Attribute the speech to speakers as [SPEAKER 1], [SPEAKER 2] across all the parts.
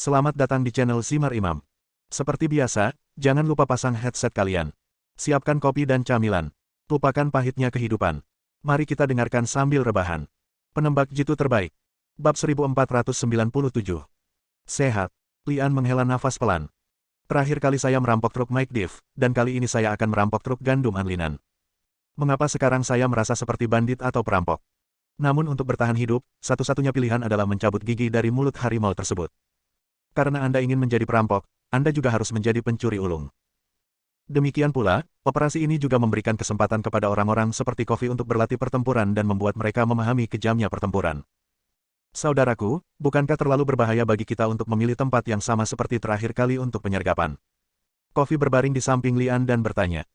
[SPEAKER 1] Selamat datang di channel Simar Imam. Seperti biasa, jangan lupa pasang headset kalian. Siapkan kopi dan camilan. Lupakan pahitnya kehidupan. Mari kita dengarkan sambil rebahan. Penembak jitu terbaik. Bab 1497. Sehat. Lian menghela nafas pelan. Terakhir kali saya merampok truk Mike Div, dan kali ini saya akan merampok truk gandum Anlinan. Mengapa sekarang saya merasa seperti bandit atau perampok? Namun untuk bertahan hidup, satu-satunya pilihan adalah mencabut gigi dari mulut harimau tersebut. Karena Anda ingin menjadi perampok, Anda juga harus menjadi pencuri ulung. Demikian pula, operasi ini juga memberikan kesempatan kepada orang-orang seperti Kofi untuk berlatih pertempuran dan membuat mereka memahami kejamnya pertempuran. Saudaraku, bukankah terlalu berbahaya bagi kita untuk memilih tempat yang sama seperti terakhir kali untuk penyergapan? Kofi berbaring di samping Lian dan bertanya.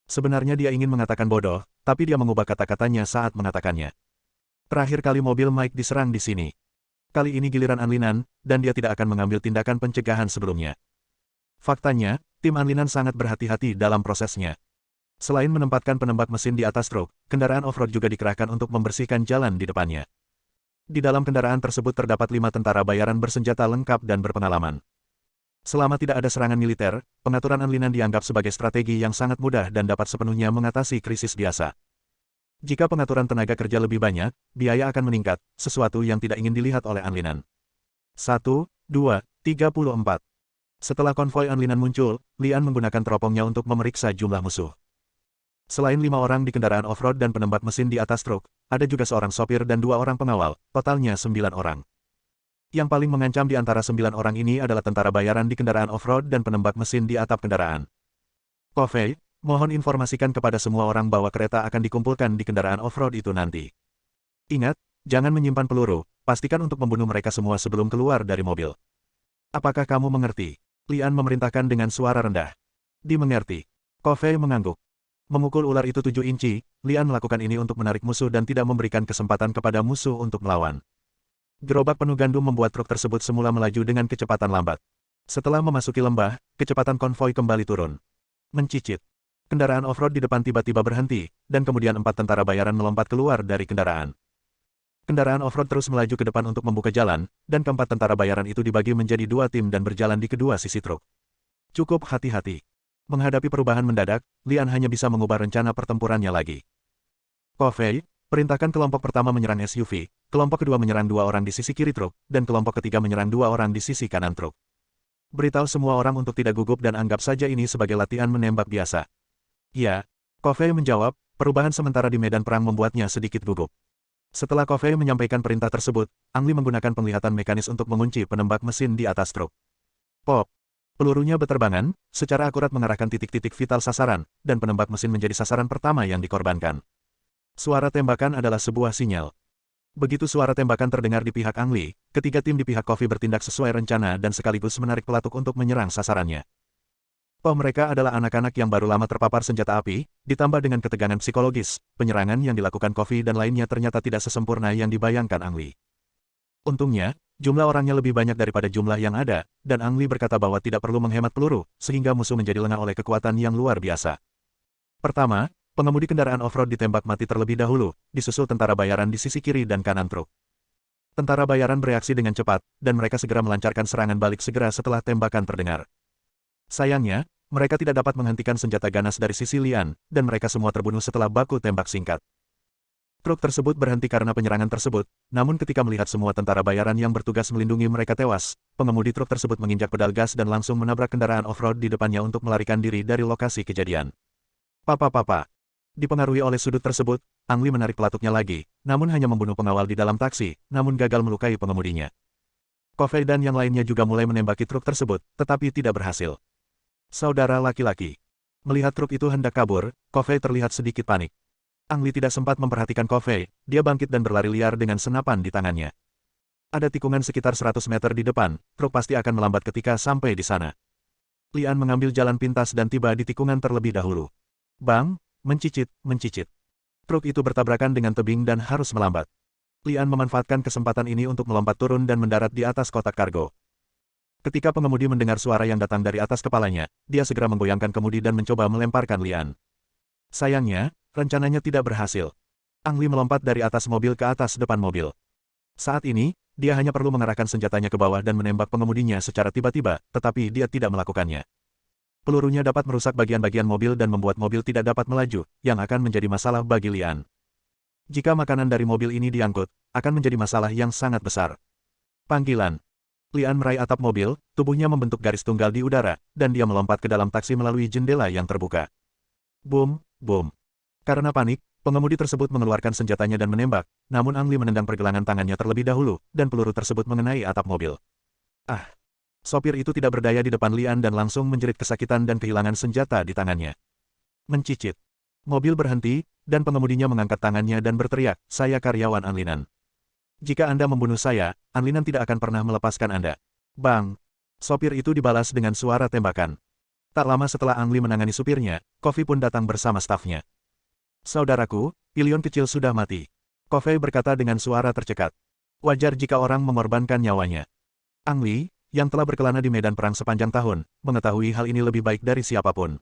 [SPEAKER 1] Sebenarnya dia ingin mengatakan bodoh, tapi dia mengubah kata-katanya saat mengatakannya. Terakhir kali mobil Mike diserang di sini. Kali ini giliran Anlinan, dan dia tidak akan mengambil tindakan pencegahan sebelumnya. Faktanya, tim Anlinan sangat berhati-hati dalam prosesnya. Selain menempatkan penembak mesin di atas truk, kendaraan off-road juga dikerahkan untuk membersihkan jalan di depannya. Di dalam kendaraan tersebut terdapat 5 tentara bayaran bersenjata lengkap dan berpengalaman. Selama tidak ada serangan militer, pengaturan Anlinan dianggap sebagai strategi yang sangat mudah dan dapat sepenuhnya mengatasi krisis biasa. Jika pengaturan tenaga kerja lebih banyak, biaya akan meningkat, sesuatu yang tidak ingin dilihat oleh Anlinan. 1, 2, 34. Setelah konvoi Anlinan muncul, Lian menggunakan teropongnya untuk memeriksa jumlah musuh. Selain 5 orang di kendaraan off-road dan penembak mesin di atas truk, ada juga seorang sopir dan 2 orang pengawal, totalnya 9 orang. Yang paling mengancam di antara 9 orang ini adalah tentara bayaran di kendaraan off-road dan penembak mesin di atap kendaraan. Kofi, mohon informasikan kepada semua orang bahwa kereta akan dikumpulkan di kendaraan off-road itu nanti. Ingat, jangan menyimpan peluru, pastikan untuk membunuh mereka semua sebelum keluar dari mobil. Apakah kamu mengerti? Lian memerintahkan dengan suara rendah. Dimengerti. Kofi mengangguk. Memukul ular itu 7 inci, Lian melakukan ini untuk menarik musuh dan tidak memberikan kesempatan kepada musuh untuk melawan. Gerobak penuh gandum membuat truk tersebut semula melaju dengan kecepatan lambat. Setelah memasuki lembah, kecepatan konvoi kembali turun. Mencicit. Kendaraan off-road di depan tiba-tiba berhenti, dan kemudian 4 tentara bayaran melompat keluar dari kendaraan. Kendaraan off-road terus melaju ke depan untuk membuka jalan, dan keempat tentara bayaran itu dibagi menjadi 2 tim dan berjalan di kedua sisi truk. Cukup hati-hati. Menghadapi perubahan mendadak, Lian hanya bisa mengubah rencana pertempurannya lagi. Kofi, perintahkan kelompok pertama menyerang SUV, kelompok kedua menyerang 2 orang di sisi kiri truk, dan kelompok ketiga menyerang 2 orang di sisi kanan truk. Beritahu semua orang untuk tidak gugup dan anggap saja ini sebagai latihan menembak biasa. Ya, Kofi menjawab, perubahan sementara di medan perang membuatnya sedikit gugup. Setelah Kofi menyampaikan perintah tersebut, Angli menggunakan penglihatan mekanis untuk mengunci penembak mesin di atas truk. Pop! Pelurunya berterbangan, secara akurat mengarahkan titik-titik vital sasaran, dan penembak mesin menjadi sasaran pertama yang dikorbankan. Suara tembakan adalah sebuah sinyal. Begitu suara tembakan terdengar di pihak Angli, ketiga tim di pihak Kofi bertindak sesuai rencana dan sekaligus menarik pelatuk untuk menyerang sasarannya. Mereka adalah anak-anak yang baru lama terpapar senjata api, ditambah dengan ketegangan psikologis, penyerangan yang dilakukan Kofi dan lainnya ternyata tidak sesempurna yang dibayangkan Angli. Untungnya, jumlah orangnya lebih banyak daripada jumlah yang ada, dan Angli berkata bahwa tidak perlu menghemat peluru, sehingga musuh menjadi lengah oleh kekuatan yang luar biasa. Pertama, pengemudi kendaraan off-road ditembak mati terlebih dahulu, disusul tentara bayaran di sisi kiri dan kanan truk. Tentara bayaran bereaksi dengan cepat, dan mereka segera melancarkan serangan balik segera setelah tembakan terdengar. Sayangnya, mereka tidak dapat menghentikan senjata ganas dari sisi Lian, dan mereka semua terbunuh setelah baku tembak singkat. Truk tersebut berhenti karena penyerangan tersebut, namun ketika melihat semua tentara bayaran yang bertugas melindungi mereka tewas, pengemudi truk tersebut menginjak pedal gas dan langsung menabrak kendaraan off-road di depannya untuk melarikan diri dari lokasi kejadian. Papa. Dipengaruhi oleh sudut tersebut, Angli menarik pelatuknya lagi, namun hanya membunuh pengawal di dalam taksi, namun gagal melukai pengemudinya. Kofi dan yang lainnya juga mulai menembaki truk tersebut, tetapi tidak berhasil. Saudara laki-laki. Melihat truk itu hendak kabur, Kofi terlihat sedikit panik. Angli tidak sempat memperhatikan Kofi, dia bangkit dan berlari liar dengan senapan di tangannya. Ada tikungan sekitar 100 meter di depan, truk pasti akan melambat ketika sampai di sana. Lian mengambil jalan pintas dan tiba di tikungan terlebih dahulu. Bang, mencicit. Truk itu bertabrakan dengan tebing dan harus melambat. Lian memanfaatkan kesempatan ini untuk melompat turun dan mendarat di atas kotak kargo. Ketika pengemudi mendengar suara yang datang dari atas kepalanya, dia segera menggoyangkan kemudi dan mencoba melemparkan Lian. Sayangnya, rencananya tidak berhasil. Angli melompat dari atas mobil ke atas depan mobil. Saat ini, dia hanya perlu mengarahkan senjatanya ke bawah dan menembak pengemudinya secara tiba-tiba, tetapi dia tidak melakukannya. Pelurunya dapat merusak bagian-bagian mobil dan membuat mobil tidak dapat melaju, yang akan menjadi masalah bagi Lian. Jika makanan dari mobil ini diangkut, akan menjadi masalah yang sangat besar. Panggilan. Lian meraih atap mobil, tubuhnya membentuk garis tunggal di udara, dan dia melompat ke dalam taksi melalui jendela yang terbuka. Boom, boom. Karena panik, pengemudi tersebut mengeluarkan senjatanya dan menembak, namun Ang Li menendang pergelangan tangannya terlebih dahulu, dan peluru tersebut mengenai atap mobil. Ah! Sopir itu tidak berdaya di depan Lian dan langsung menjerit kesakitan dan kehilangan senjata di tangannya. Mencicit. Mobil berhenti, dan pengemudinya mengangkat tangannya dan berteriak, "Saya karyawan Anlinan. Jika Anda membunuh saya, Anlinan tidak akan pernah melepaskan Anda." Bang! Sopir itu dibalas dengan suara tembakan. Tak lama setelah Ang Li menangani supirnya, Kofi pun datang bersama stafnya. "Saudaraku, Ilion kecil sudah mati," Kofi berkata dengan suara tercekat. "Wajar jika orang mengorbankan nyawanya." Ang Li, yang telah berkelana di medan perang sepanjang tahun, mengetahui hal ini lebih baik dari siapapun.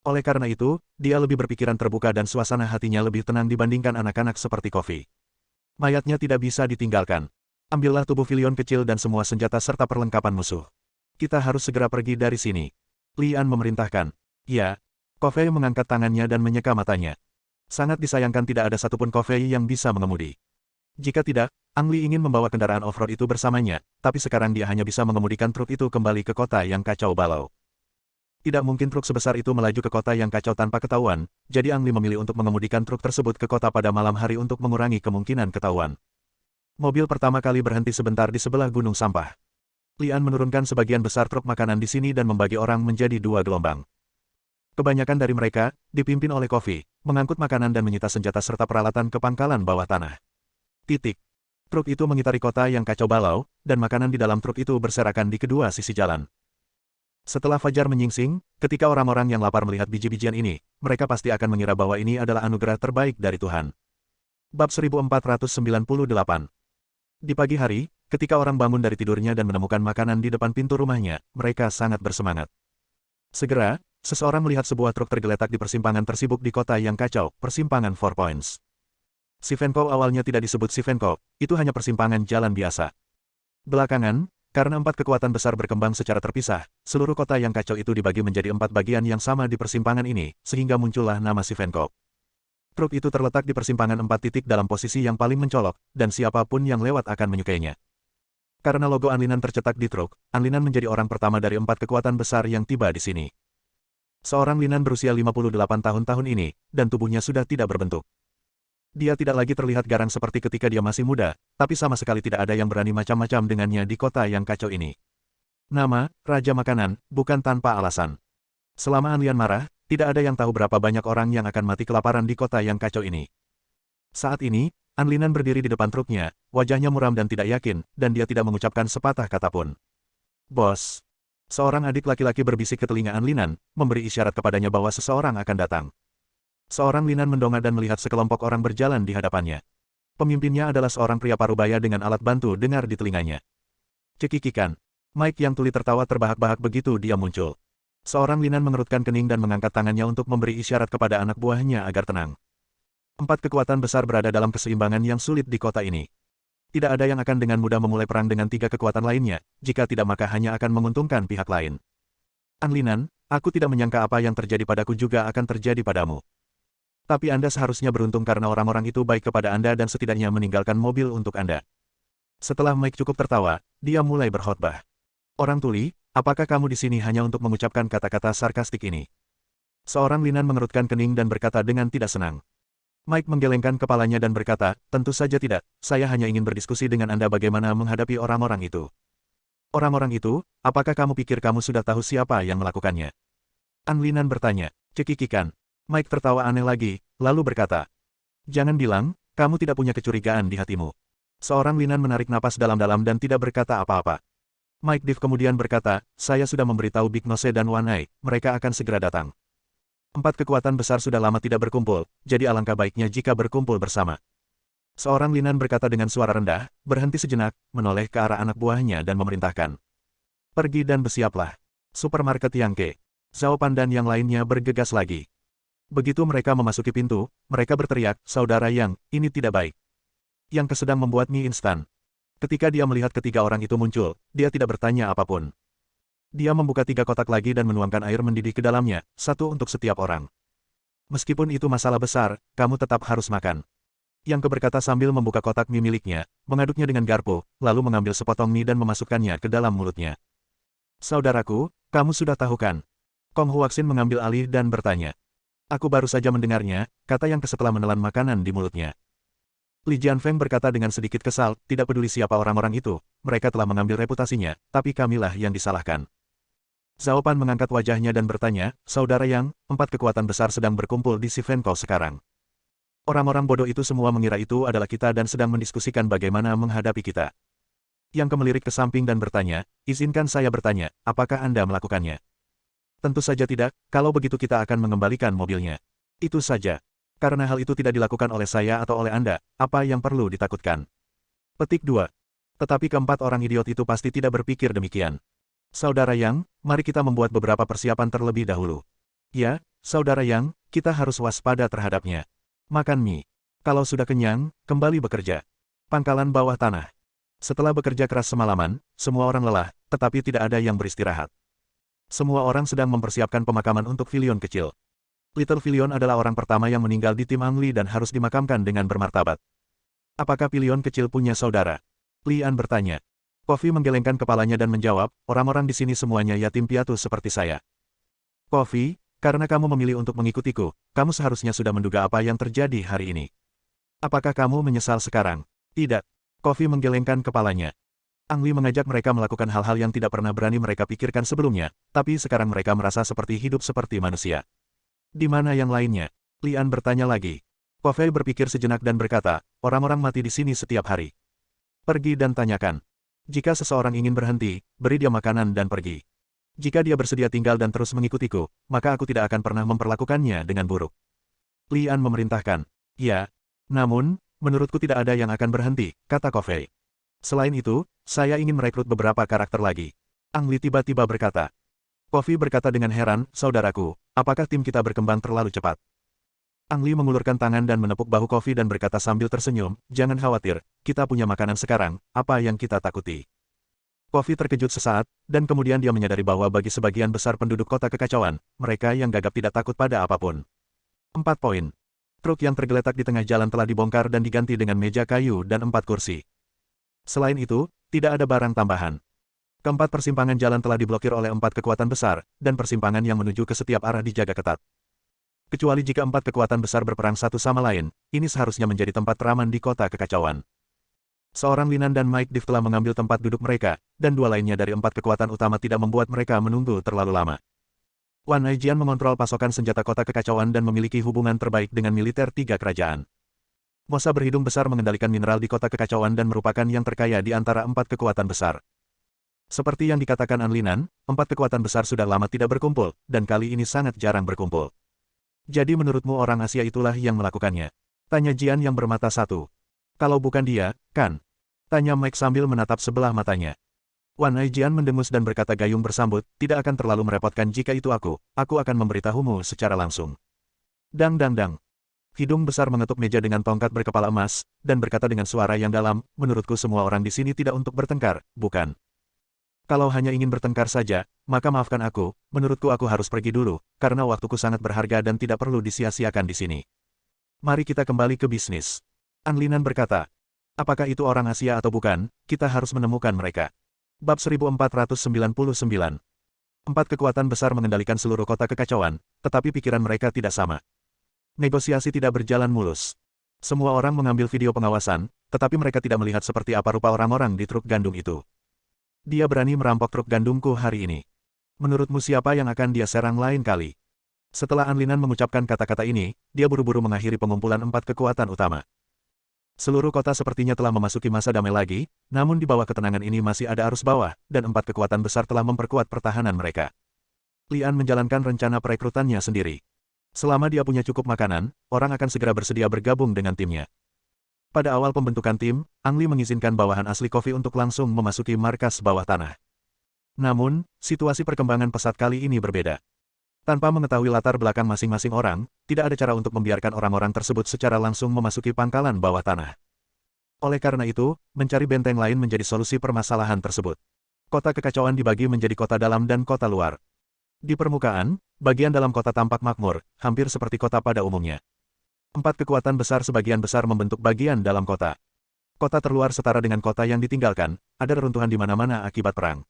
[SPEAKER 1] Oleh karena itu, dia lebih berpikiran terbuka dan suasana hatinya lebih tenang dibandingkan anak-anak seperti Kofi. Mayatnya tidak bisa ditinggalkan. Ambillah tubuh Filion kecil dan semua senjata serta perlengkapan musuh. Kita harus segera pergi dari sini. Lian memerintahkan. Ya. Kofi mengangkat tangannya dan menyeka matanya. Sangat disayangkan tidak ada satupun Kofi yang bisa mengemudi. Jika tidak, Ang Li ingin membawa kendaraan off-road itu bersamanya, tapi sekarang dia hanya bisa mengemudikan truk itu kembali ke kota yang kacau balau. Tidak mungkin truk sebesar itu melaju ke kota yang kacau tanpa ketahuan, jadi Ang Li memilih untuk mengemudikan truk tersebut ke kota pada malam hari untuk mengurangi kemungkinan ketahuan. Mobil pertama kali berhenti sebentar di sebelah gunung sampah. Lian menurunkan sebagian besar truk makanan di sini dan membagi orang menjadi dua gelombang. Kebanyakan dari mereka, dipimpin oleh Kofi, mengangkut makanan dan menyita senjata serta peralatan ke pangkalan bawah tanah. Titik. Truk itu mengitari kota yang kacau balau, dan makanan di dalam truk itu berserakan di kedua sisi jalan. Setelah fajar menyingsing, ketika orang-orang yang lapar melihat biji-bijian ini, mereka pasti akan mengira bahwa ini adalah anugerah terbaik dari Tuhan. Bab 1498. Di pagi hari, ketika orang bangun dari tidurnya dan menemukan makanan di depan pintu rumahnya, mereka sangat bersemangat. Segera, seseorang melihat sebuah truk tergeletak di persimpangan tersibuk di kota yang kacau, persimpangan Four Points. Sivenkov awalnya tidak disebut Sivenkov, itu hanya persimpangan jalan biasa. Belakangan, karena 4 kekuatan besar berkembang secara terpisah, seluruh kota yang kacau itu dibagi menjadi 4 bagian yang sama di persimpangan ini, sehingga muncullah nama Sivenkov. Truk itu terletak di persimpangan 4 titik dalam posisi yang paling mencolok, dan siapapun yang lewat akan menyukainya. Karena logo Anlinan tercetak di truk, Anlinan menjadi orang pertama dari 4 kekuatan besar yang tiba di sini. Seorang Linan berusia 58 tahun ini, dan tubuhnya sudah tidak berbentuk. Dia tidak lagi terlihat garang seperti ketika dia masih muda, tapi sama sekali tidak ada yang berani macam-macam dengannya di kota yang kacau ini. Nama, Raja Makanan, bukan tanpa alasan. Selama Anlian marah, tidak ada yang tahu berapa banyak orang yang akan mati kelaparan di kota yang kacau ini. Saat ini, Anlinan berdiri di depan truknya, wajahnya muram dan tidak yakin, dan dia tidak mengucapkan sepatah kata pun. "Bos." Seorang adik laki-laki berbisik ke telinga Anlinan, memberi isyarat kepadanya bahwa seseorang akan datang. Seorang Linan mendongak dan melihat sekelompok orang berjalan di hadapannya. Pemimpinnya adalah seorang pria parubaya dengan alat bantu dengar di telinganya. Cekikikan. Mike yang tuli tertawa terbahak-bahak begitu dia muncul. Seorang Linan mengerutkan kening dan mengangkat tangannya untuk memberi isyarat kepada anak buahnya agar tenang. 4 kekuatan besar berada dalam keseimbangan yang sulit di kota ini. Tidak ada yang akan dengan mudah memulai perang dengan 3 kekuatan lainnya, jika tidak maka hanya akan menguntungkan pihak lain. Anlinan, aku tidak menyangka apa yang terjadi padaku juga akan terjadi padamu. Tapi Anda seharusnya beruntung karena orang-orang itu baik kepada Anda dan setidaknya meninggalkan mobil untuk Anda. Setelah Mike cukup tertawa, dia mulai berkhotbah. Orang tuli, apakah kamu di sini hanya untuk mengucapkan kata-kata sarkastik ini? Seorang Linan mengerutkan kening dan berkata dengan tidak senang. Mike menggelengkan kepalanya dan berkata, tentu saja tidak, saya hanya ingin berdiskusi dengan Anda bagaimana menghadapi orang-orang itu. Orang-orang itu, apakah kamu pikir kamu sudah tahu siapa yang melakukannya? Anlinan bertanya, cekikikan. Mike tertawa aneh lagi, lalu berkata, jangan bilang, kamu tidak punya kecurigaan di hatimu. Seorang Linan menarik napas dalam-dalam dan tidak berkata apa-apa. Mike Div kemudian berkata, saya sudah memberitahu Big Nose dan Wanai, mereka akan segera datang. 4 kekuatan besar sudah lama tidak berkumpul, jadi alangkah baiknya jika berkumpul bersama. Seorang Linan berkata dengan suara rendah, berhenti sejenak, menoleh ke arah anak buahnya dan memerintahkan. Pergi dan bersiaplah. Supermarket Yangke. Zhao Pan dan yang lainnya bergegas lagi. Begitu mereka memasuki pintu, mereka berteriak, Saudara Yang, ini tidak baik. Yang sedang membuat mie instan. Ketika dia melihat ketiga orang itu muncul, dia tidak bertanya apapun. Dia membuka 3 kotak lagi dan menuangkan air mendidih ke dalamnya, satu untuk setiap orang. Meskipun itu masalah besar, kamu tetap harus makan. Yang berkata sambil membuka kotak mie miliknya, mengaduknya dengan garpu, lalu mengambil sepotong mie dan memasukkannya ke dalam mulutnya. Saudaraku, kamu sudah tahu kan? Kong Huaxin mengambil alih dan bertanya. Aku baru saja mendengarnya, kata yang setelah menelan makanan di mulutnya. Li Jianfeng berkata dengan sedikit kesal, tidak peduli siapa orang-orang itu, mereka telah mengambil reputasinya, tapi kamilah yang disalahkan. Zhao Pan mengangkat wajahnya dan bertanya, Saudara Yang, 4 kekuatan besar sedang berkumpul di Sivenko sekarang. Orang-orang bodoh itu semua mengira itu adalah kita dan sedang mendiskusikan bagaimana menghadapi kita. Yang melirik ke samping dan bertanya, izinkan saya bertanya, apakah Anda melakukannya? Tentu saja tidak, kalau begitu kita akan mengembalikan mobilnya. Itu saja. Karena hal itu tidak dilakukan oleh saya atau oleh Anda, apa yang perlu ditakutkan? Petik 2. Tetapi keempat orang idiot itu pasti tidak berpikir demikian. Saudara Yang, mari kita membuat beberapa persiapan terlebih dahulu. Ya, Saudara Yang, kita harus waspada terhadapnya. Makan mie. Kalau sudah kenyang, kembali bekerja. Pangkalan bawah tanah. Setelah bekerja keras semalaman, semua orang lelah, tetapi tidak ada yang beristirahat. Semua orang sedang mempersiapkan pemakaman untuk Filion kecil. Little Filion adalah orang pertama yang meninggal di tim Ang Li dan harus dimakamkan dengan bermartabat. Apakah Filion kecil punya saudara? Li An bertanya. Kofi menggelengkan kepalanya dan menjawab, orang-orang di sini semuanya yatim piatu seperti saya. Kofi, karena kamu memilih untuk mengikutiku, kamu seharusnya sudah menduga apa yang terjadi hari ini. Apakah kamu menyesal sekarang? Tidak. Kofi menggelengkan kepalanya. Ang Li mengajak mereka melakukan hal-hal yang tidak pernah berani mereka pikirkan sebelumnya, tapi sekarang mereka merasa seperti hidup seperti manusia. Di mana yang lainnya? Li An bertanya lagi. Kofi berpikir sejenak dan berkata, orang-orang mati di sini setiap hari. Pergi dan tanyakan. Jika seseorang ingin berhenti, beri dia makanan dan pergi. Jika dia bersedia tinggal dan terus mengikutiku, maka aku tidak akan pernah memperlakukannya dengan buruk. Li An memerintahkan. Ya. Namun, menurutku tidak ada yang akan berhenti, kata Kofi. Selain itu, saya ingin merekrut beberapa karakter lagi. Ang Li tiba-tiba berkata. Kofi berkata dengan heran, saudaraku, apakah tim kita berkembang terlalu cepat? Ang Li mengulurkan tangan dan menepuk bahu Kofi dan berkata sambil tersenyum, jangan khawatir, kita punya makanan sekarang, apa yang kita takuti? Kofi terkejut sesaat, dan kemudian dia menyadari bahwa bagi sebagian besar penduduk kota kekacauan, mereka yang gagap tidak takut pada apapun. 4 poin. Truk yang tergeletak di tengah jalan telah dibongkar dan diganti dengan meja kayu dan 4 kursi. Selain itu, tidak ada barang tambahan. Keempat persimpangan jalan telah diblokir oleh 4 kekuatan besar, dan persimpangan yang menuju ke setiap arah dijaga ketat. Kecuali jika 4 kekuatan besar berperang satu sama lain, ini seharusnya menjadi tempat teraman di kota kekacauan. Seorang Linan dan Mike Div telah mengambil tempat duduk mereka, dan 2 lainnya dari 4 kekuatan utama tidak membuat mereka menunggu terlalu lama. Wan Aijian mengontrol pasokan senjata kota kekacauan dan memiliki hubungan terbaik dengan militer 3 kerajaan. Mosa berhidung besar mengendalikan mineral di kota kekacauan dan merupakan yang terkaya di antara 4 kekuatan besar. Seperti yang dikatakan An Linan, 4 kekuatan besar sudah lama tidak berkumpul, dan kali ini sangat jarang berkumpul. Jadi menurutmu orang Asia itulah yang melakukannya? Tanya Jian yang bermata satu. Kalau bukan dia, kan? Tanya Mike sambil menatap sebelah matanya. Wan Aijian mendengus dan berkata gayung bersambut, tidak akan terlalu merepotkan jika itu aku akan memberitahumu secara langsung. Dang dang dang. Hidung besar mengetuk meja dengan tongkat berkepala emas, dan berkata dengan suara yang dalam, menurutku semua orang di sini tidak untuk bertengkar, bukan? Kalau hanya ingin bertengkar saja, maka maafkan aku, menurutku aku harus pergi dulu, karena waktuku sangat berharga dan tidak perlu disia-siakan di sini. Mari kita kembali ke bisnis. An Linan berkata. Apakah itu orang Asia atau bukan, kita harus menemukan mereka. Bab 1499. 4 kekuatan besar mengendalikan seluruh kota kekacauan, tetapi pikiran mereka tidak sama. Negosiasi tidak berjalan mulus. Semua orang mengambil video pengawasan, tetapi mereka tidak melihat seperti apa rupa orang-orang di truk gandum itu. Dia berani merampok truk gandumku hari ini. Menurutmu siapa yang akan dia serang lain kali? Setelah An Linan mengucapkan kata-kata ini, dia buru-buru mengakhiri pengumpulan 4 kekuatan utama. Seluruh kota sepertinya telah memasuki masa damai lagi, namun di bawah ketenangan ini masih ada arus bawah, dan 4 kekuatan besar telah memperkuat pertahanan mereka. Li An menjalankan rencana perekrutannya sendiri. Selama dia punya cukup makanan, orang akan segera bersedia bergabung dengan timnya. Pada awal pembentukan tim, Ang Li mengizinkan bawahan asli Kofi untuk langsung memasuki markas bawah tanah. Namun, situasi perkembangan pesat kali ini berbeda. Tanpa mengetahui latar belakang masing-masing orang, tidak ada cara untuk membiarkan orang-orang tersebut secara langsung memasuki pangkalan bawah tanah. Oleh karena itu, mencari benteng lain menjadi solusi permasalahan tersebut. Kota kekacauan dibagi menjadi kota dalam dan kota luar. Di permukaan, bagian dalam kota tampak makmur, hampir seperti kota pada umumnya. 4 kekuatan besar sebagian besar membentuk bagian dalam kota. Kota terluar setara dengan kota yang ditinggalkan, ada reruntuhan di mana-mana akibat perang.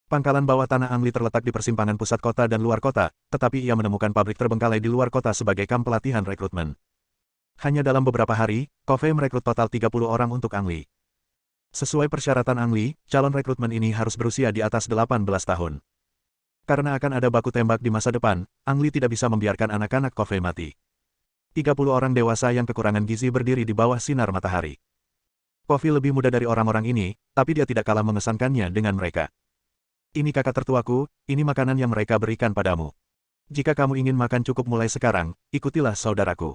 [SPEAKER 1] Pangkalan bawah tanah Angli terletak di persimpangan pusat kota dan luar kota, tetapi ia menemukan pabrik terbengkalai di luar kota sebagai kamp pelatihan rekrutmen. Hanya dalam beberapa hari, Covey merekrut total 30 orang untuk Angli. Sesuai persyaratan Angli, calon rekrutmen ini harus berusia di atas 18 tahun. Karena akan ada baku tembak di masa depan, Angli tidak bisa membiarkan anak-anak Covey mati. 30 orang dewasa yang kekurangan gizi berdiri di bawah sinar matahari. Covey lebih muda dari orang-orang ini, tapi dia tidak kalah mengesankannya dengan mereka. Ini kakak tertuaku, ini makanan yang mereka berikan padamu. Jika kamu ingin makan cukup mulai sekarang, ikutilah saudaraku.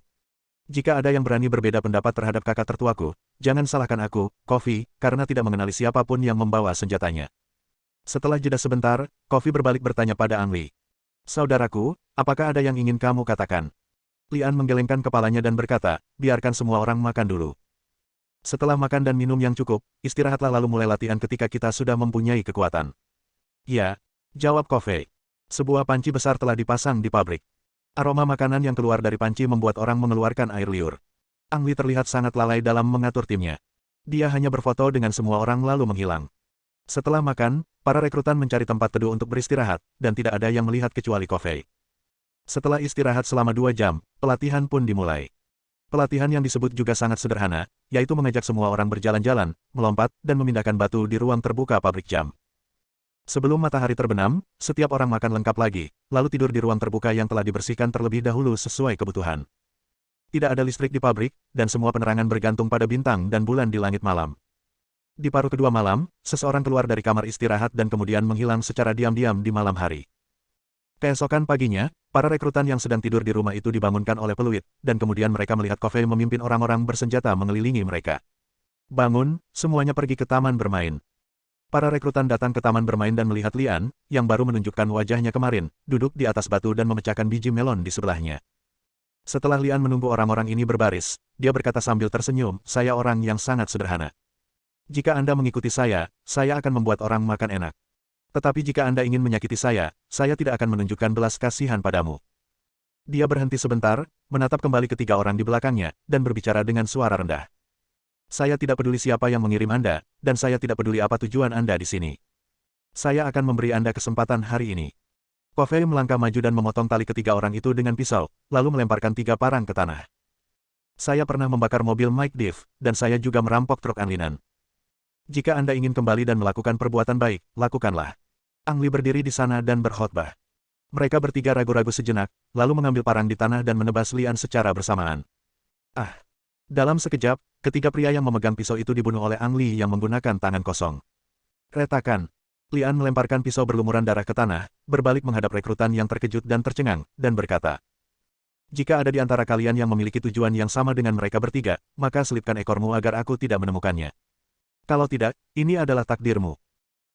[SPEAKER 1] Jika ada yang berani berbeda pendapat terhadap kakak tertuaku, jangan salahkan aku, Covey, karena tidak mengenali siapapun yang membawa senjatanya. Setelah jeda sebentar, Covey berbalik bertanya pada Angli. Saudaraku, apakah ada yang ingin kamu katakan? Lian menggelengkan kepalanya dan berkata, biarkan semua orang makan dulu. Setelah makan dan minum yang cukup, istirahatlah lalu mulai latihan ketika kita sudah mempunyai kekuatan. Ya, jawab Covey. Sebuah panci besar telah dipasang di pabrik. Aroma makanan yang keluar dari panci membuat orang mengeluarkan air liur. Angli terlihat sangat lalai dalam mengatur timnya. Dia hanya berfoto dengan semua orang lalu menghilang. Setelah makan, para rekrutan mencari tempat teduh untuk beristirahat, dan tidak ada yang melihat kecuali Covey. Setelah istirahat selama 2 jam, pelatihan pun dimulai. Pelatihan yang disebut juga sangat sederhana, yaitu mengajak semua orang berjalan-jalan, melompat, dan memindahkan batu di ruang terbuka pabrik jam. Sebelum matahari terbenam, setiap orang makan lengkap lagi, lalu tidur di ruang terbuka yang telah dibersihkan terlebih dahulu sesuai kebutuhan. Tidak ada listrik di pabrik, dan semua penerangan bergantung pada bintang dan bulan di langit malam. Di paruh kedua malam, seseorang keluar dari kamar istirahat dan kemudian menghilang secara diam-diam di malam hari. Keesokan paginya, para rekrutan yang sedang tidur di rumah itu dibangunkan oleh peluit, dan kemudian mereka melihat Covey memimpin orang-orang bersenjata mengelilingi mereka. Bangun, semuanya pergi ke taman bermain. Para rekrutan datang ke taman bermain dan melihat Lian, yang baru menunjukkan wajahnya kemarin, duduk di atas batu dan memecahkan biji melon di sebelahnya. Setelah Lian menunggu orang-orang ini berbaris, dia berkata sambil tersenyum, saya orang yang sangat sederhana. Jika Anda mengikuti saya akan membuat orang makan enak. Tetapi jika Anda ingin menyakiti saya tidak akan menunjukkan belas kasihan padamu. Dia berhenti sebentar, menatap kembali ketiga orang di belakangnya, dan berbicara dengan suara rendah. Saya tidak peduli siapa yang mengirim Anda, dan saya tidak peduli apa tujuan Anda di sini. Saya akan memberi Anda kesempatan hari ini. Covey melangkah maju dan memotong tali ketiga orang itu dengan pisau, lalu melemparkan 3 parang ke tanah. Saya pernah membakar mobil Mike Diff, dan saya juga merampok truk Anglinan. Jika Anda ingin kembali dan melakukan perbuatan baik, lakukanlah. Angli berdiri di sana dan berkhotbah. Mereka bertiga ragu-ragu sejenak, lalu mengambil parang di tanah dan menebas Lian secara bersamaan. Dalam sekejap, ketiga pria yang memegang pisau itu dibunuh oleh Angli yang menggunakan tangan kosong. Retakan. Lian melemparkan pisau berlumuran darah ke tanah, berbalik menghadap rekrutan yang terkejut dan tercengang, dan berkata, jika ada di antara kalian yang memiliki tujuan yang sama dengan mereka bertiga, maka selipkan ekormu agar aku tidak menemukannya. Kalau tidak, ini adalah takdirmu.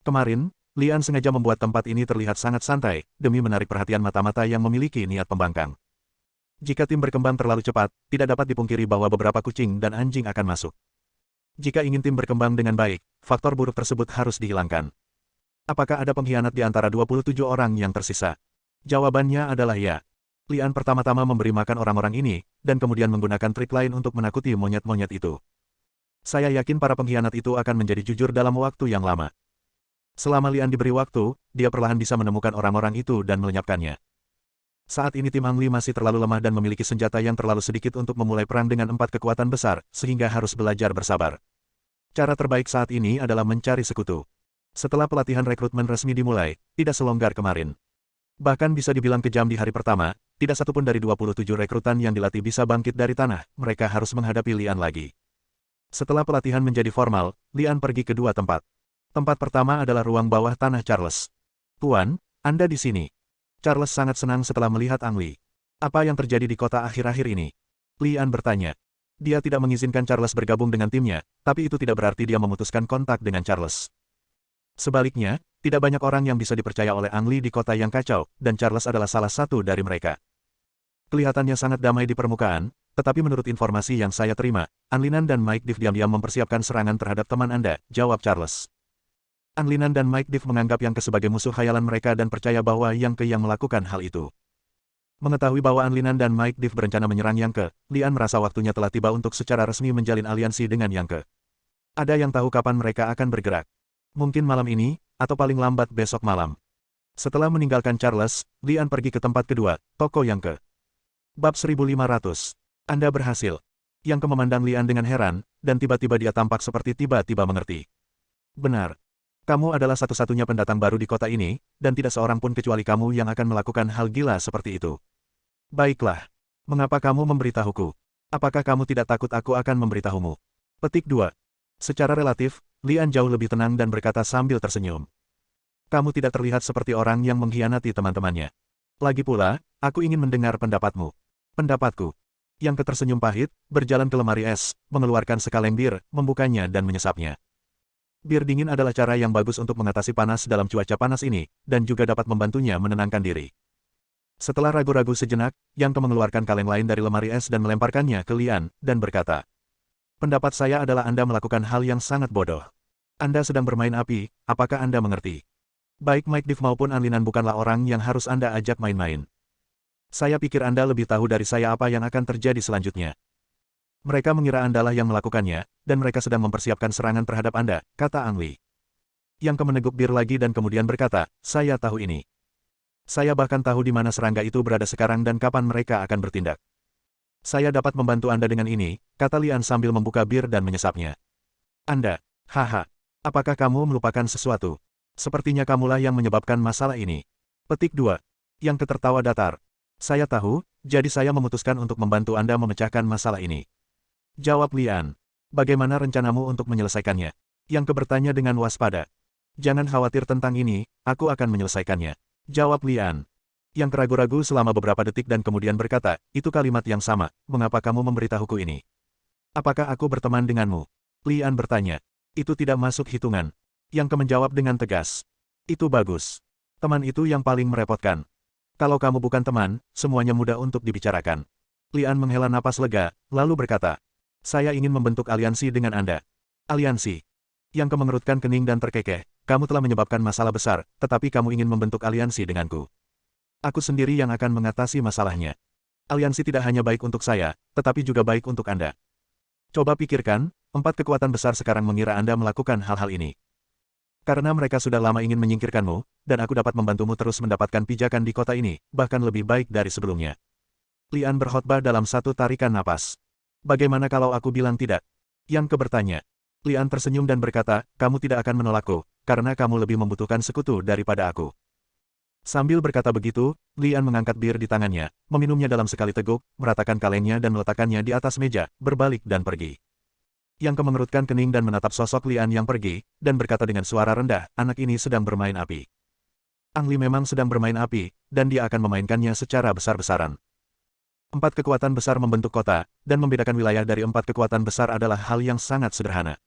[SPEAKER 1] Kemarin, Lian sengaja membuat tempat ini terlihat sangat santai, demi menarik perhatian mata-mata yang memiliki niat pembangkang. Jika tim berkembang terlalu cepat, tidak dapat dipungkiri bahwa beberapa kucing dan anjing akan masuk. Jika ingin tim berkembang dengan baik, faktor buruk tersebut harus dihilangkan. Apakah ada pengkhianat di antara 27 orang yang tersisa? Jawabannya adalah ya. Lian pertama-tama memberi makan orang-orang ini, dan kemudian menggunakan trik lain untuk menakuti monyet-monyet itu. Saya yakin para pengkhianat itu akan menjadi jujur dalam waktu yang lama. Selama Lian diberi waktu, dia perlahan bisa menemukan orang-orang itu dan melenyapkannya. Saat ini tim Angli masih terlalu lemah dan memiliki senjata yang terlalu sedikit untuk memulai perang dengan 4 kekuatan besar, sehingga harus belajar bersabar. Cara terbaik saat ini adalah mencari sekutu. Setelah pelatihan rekrutmen resmi dimulai, tidak selonggar kemarin. Bahkan bisa dibilang kejam di hari pertama, tidak satupun dari 27 rekrutan yang dilatih bisa bangkit dari tanah, mereka harus menghadapi Lian lagi. Setelah pelatihan menjadi formal, Lian pergi ke 2 tempat. Tempat pertama adalah ruang bawah tanah Charles. Tuan, Anda di sini. Charles sangat senang setelah melihat Angli. Apa yang terjadi di kota akhir-akhir ini? Lian bertanya. Dia tidak mengizinkan Charles bergabung dengan timnya, tapi itu tidak berarti dia memutuskan kontak dengan Charles. Sebaliknya, tidak banyak orang yang bisa dipercaya oleh Angli di kota yang kacau, dan Charles adalah salah satu dari mereka. Kelihatannya sangat damai di permukaan, Tetapi menurut informasi yang saya terima, Anlinan dan Mike Div diam-diam mempersiapkan serangan terhadap teman Anda, jawab Charles. Anlinan dan Mike Div menganggap Yang Ke sebagai musuh khayalan mereka dan percaya bahwa Yang Ke yang melakukan hal itu. Mengetahui bahwa Anlinan dan Mike Div berencana menyerang Yang Ke, Lian merasa waktunya telah tiba untuk secara resmi menjalin aliansi dengan Yang Ke. Ada yang tahu kapan mereka akan bergerak. Mungkin malam ini, atau paling lambat besok malam. Setelah meninggalkan Charles, Lian pergi ke tempat kedua, toko Yang Ke. Bab 1500. Anda berhasil. Yang Ke memandang Lian dengan heran, dan tiba-tiba dia tampak seperti tiba-tiba mengerti. Benar. Kamu adalah satu-satunya pendatang baru di kota ini, dan tidak seorang pun kecuali kamu yang akan melakukan hal gila seperti itu. Baiklah. Mengapa kamu memberitahuku? Apakah kamu tidak takut aku akan memberitahumu? Petik 2. Secara relatif, Lian jauh lebih tenang dan berkata sambil tersenyum. Kamu tidak terlihat seperti orang yang mengkhianati teman-temannya. Lagi pula, aku ingin mendengar pendapatmu. Pendapatku. Yang Ke tersenyum pahit, berjalan ke lemari es, mengeluarkan sekaleng bir, membukanya dan menyesapnya. Bir dingin adalah cara yang bagus untuk mengatasi panas dalam cuaca panas ini, dan juga dapat membantunya menenangkan diri. Setelah ragu-ragu sejenak, Yang Ke mengeluarkan kaleng lain dari lemari es dan melemparkannya ke Lian, dan berkata, pendapat saya adalah Anda melakukan hal yang sangat bodoh. Anda sedang bermain api, apakah Anda mengerti? Baik Mike Div maupun Anlinan bukanlah orang yang harus Anda ajak main-main. Saya pikir Anda lebih tahu dari saya apa yang akan terjadi selanjutnya. Mereka mengira Anda lah yang melakukannya, dan mereka sedang mempersiapkan serangan terhadap Anda, kata Ang Li. Yang Ke meneguk bir lagi dan kemudian berkata, saya tahu ini. Saya bahkan tahu di mana serangga itu berada sekarang dan kapan mereka akan bertindak. Saya dapat membantu Anda dengan ini, kata Lian sambil membuka bir dan menyesapnya. Anda, haha, apakah kamu melupakan sesuatu? Sepertinya kamulah yang menyebabkan masalah ini. Petik 2. Yang Ke tertawa datar. Saya tahu, jadi saya memutuskan untuk membantu Anda memecahkan masalah ini. Jawab Lian. Bagaimana rencanamu untuk menyelesaikannya? Yang Ke bertanya dengan waspada. Jangan khawatir tentang ini, aku akan menyelesaikannya. Jawab Lian. Yang Ke ragu-ragu selama beberapa detik dan kemudian berkata, itu kalimat yang sama, mengapa kamu memberitahuku ini? Apakah aku berteman denganmu? Lian bertanya. Itu tidak masuk hitungan. Yang Ke menjawab dengan tegas. Itu bagus. Teman itu yang paling merepotkan. Kalau kamu bukan teman, semuanya mudah untuk dibicarakan. Lian menghela napas lega, lalu berkata, saya ingin membentuk aliansi dengan Anda. Aliansi. Yang Ke mengerutkan kening dan terkekeh, kamu telah menyebabkan masalah besar, tetapi kamu ingin membentuk aliansi denganku. Aku sendiri yang akan mengatasi masalahnya. Aliansi tidak hanya baik untuk saya, tetapi juga baik untuk Anda. Coba pikirkan, 4 kekuatan besar sekarang mengira Anda melakukan hal-hal ini. Karena mereka sudah lama ingin menyingkirkanmu, dan aku dapat membantumu terus mendapatkan pijakan di kota ini, bahkan lebih baik dari sebelumnya. Lian berkhotbah dalam satu tarikan napas. Bagaimana kalau aku bilang tidak? Yang Ke bertanya. Lian tersenyum dan berkata, kamu tidak akan menolakku, karena kamu lebih membutuhkan sekutu daripada aku. Sambil berkata begitu, Lian mengangkat bir di tangannya, meminumnya dalam sekali teguk, meratakan kalengnya dan meletakkannya di atas meja, berbalik dan pergi. Yang Ke mengerutkan kening dan menatap sosok Lian yang pergi, dan berkata dengan suara rendah, anak ini sedang bermain api. Ang Li memang sedang bermain api, dan dia akan memainkannya secara besar-besaran. 4 kekuatan besar membentuk kota, dan membedakan wilayah dari 4 kekuatan besar adalah hal yang sangat sederhana.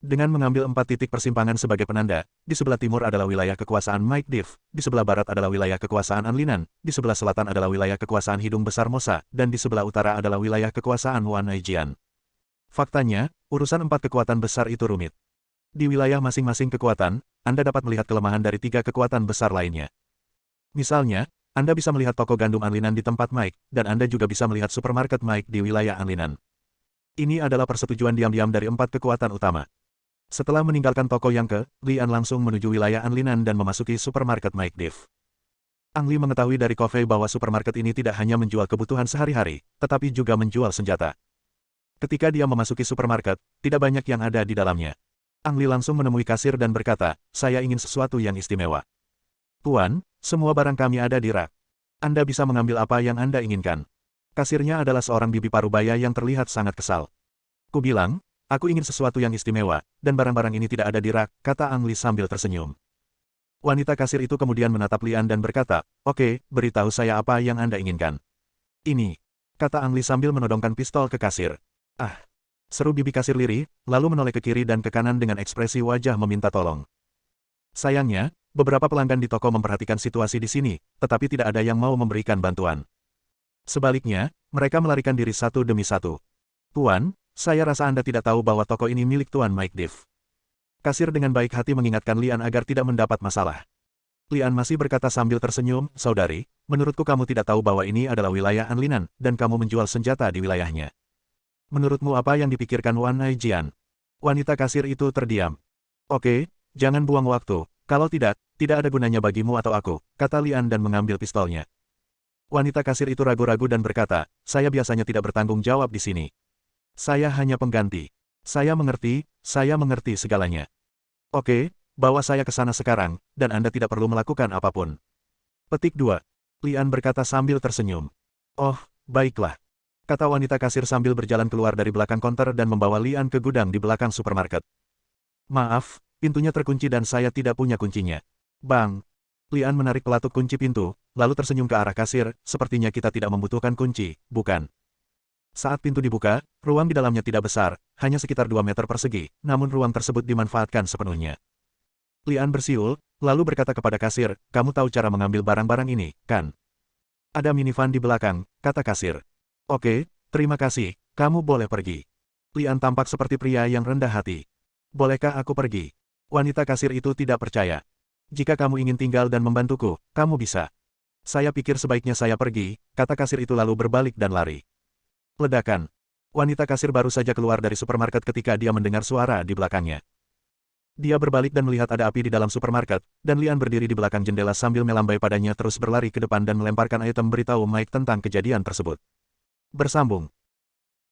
[SPEAKER 1] Dengan mengambil 4 titik persimpangan sebagai penanda, di sebelah timur adalah wilayah kekuasaan Mike Div, di sebelah barat adalah wilayah kekuasaan Anlinan, di sebelah selatan adalah wilayah kekuasaan Hidung Besar Mosa, dan di sebelah utara adalah wilayah kekuasaan Wan Aijian. Faktanya, urusan 4 kekuatan besar itu rumit. Di wilayah masing-masing kekuatan, Anda dapat melihat kelemahan dari 3 kekuatan besar lainnya. Misalnya, Anda bisa melihat toko gandum Anlinan di tempat Mike, dan Anda juga bisa melihat supermarket Mike di wilayah Anlinan. Ini adalah persetujuan diam-diam dari 4 kekuatan utama. Setelah meninggalkan toko Yang Ke, Lian langsung menuju wilayah Anlinan dan memasuki supermarket Mike Div. Ang Li mengetahui dari Kofei bahwa supermarket ini tidak hanya menjual kebutuhan sehari-hari, tetapi juga menjual senjata. Ketika dia memasuki supermarket, tidak banyak yang ada di dalamnya. Ang Li langsung menemui kasir dan berkata, saya ingin sesuatu yang istimewa. Tuan, semua barang kami ada di rak. Anda bisa mengambil apa yang Anda inginkan. Kasirnya adalah seorang bibi parubaya yang terlihat sangat kesal. Ku bilang, aku ingin sesuatu yang istimewa, dan barang-barang ini tidak ada di rak, kata Ang Li sambil tersenyum. Wanita kasir itu kemudian menatap Lian dan berkata, oke, beritahu saya apa yang Anda inginkan. Ini, kata Ang Li sambil menodongkan pistol ke kasir. Ah, seru bibi kasir lirih, lalu menoleh ke kiri dan ke kanan dengan ekspresi wajah meminta tolong. Sayangnya, beberapa pelanggan di toko memperhatikan situasi di sini, tetapi tidak ada yang mau memberikan bantuan. Sebaliknya, mereka melarikan diri satu demi satu. Tuan, saya rasa Anda tidak tahu bahwa toko ini milik Tuan Mike Div. Kasir dengan baik hati mengingatkan Lian agar tidak mendapat masalah. Lian masih berkata sambil tersenyum, saudari, menurutku kamu tidak tahu bahwa ini adalah wilayah Anlinan, dan kamu menjual senjata di wilayahnya. Menurutmu apa yang dipikirkan Wan Aijian? Wanita kasir itu terdiam. Oke, jangan buang waktu. Kalau tidak, tidak ada gunanya bagimu atau aku, kata Lian dan mengambil pistolnya. Wanita kasir itu ragu-ragu dan berkata, saya biasanya tidak bertanggung jawab di sini. Saya hanya pengganti. Saya mengerti segalanya. Oke, bawa saya ke sana sekarang, dan Anda tidak perlu melakukan apapun. Petik 2. Lian berkata sambil tersenyum. Oh, baiklah. Kata wanita kasir sambil berjalan keluar dari belakang konter dan membawa Lian ke gudang di belakang supermarket. Maaf, pintunya terkunci dan saya tidak punya kuncinya. Bang. Lian menarik pelatuk kunci pintu, lalu tersenyum ke arah kasir, sepertinya kita tidak membutuhkan kunci, bukan? Saat pintu dibuka, ruang di dalamnya tidak besar, hanya sekitar 2 meter persegi, namun ruang tersebut dimanfaatkan sepenuhnya. Lian bersiul, lalu berkata kepada kasir, kamu tahu cara mengambil barang-barang ini, kan? Ada minivan di belakang, kata kasir. Oke, terima kasih, kamu boleh pergi. Lian tampak seperti pria yang rendah hati. Bolehkah aku pergi? Wanita kasir itu tidak percaya. Jika kamu ingin tinggal dan membantuku, kamu bisa. Saya pikir sebaiknya saya pergi, kata kasir itu lalu berbalik dan lari. Ledakan. Wanita kasir baru saja keluar dari supermarket ketika dia mendengar suara di belakangnya. Dia berbalik dan melihat ada api di dalam supermarket, dan Lian berdiri di belakang jendela sambil melambai padanya terus berlari ke depan dan melemparkan item beritahu Mike tentang kejadian tersebut. Bersambung.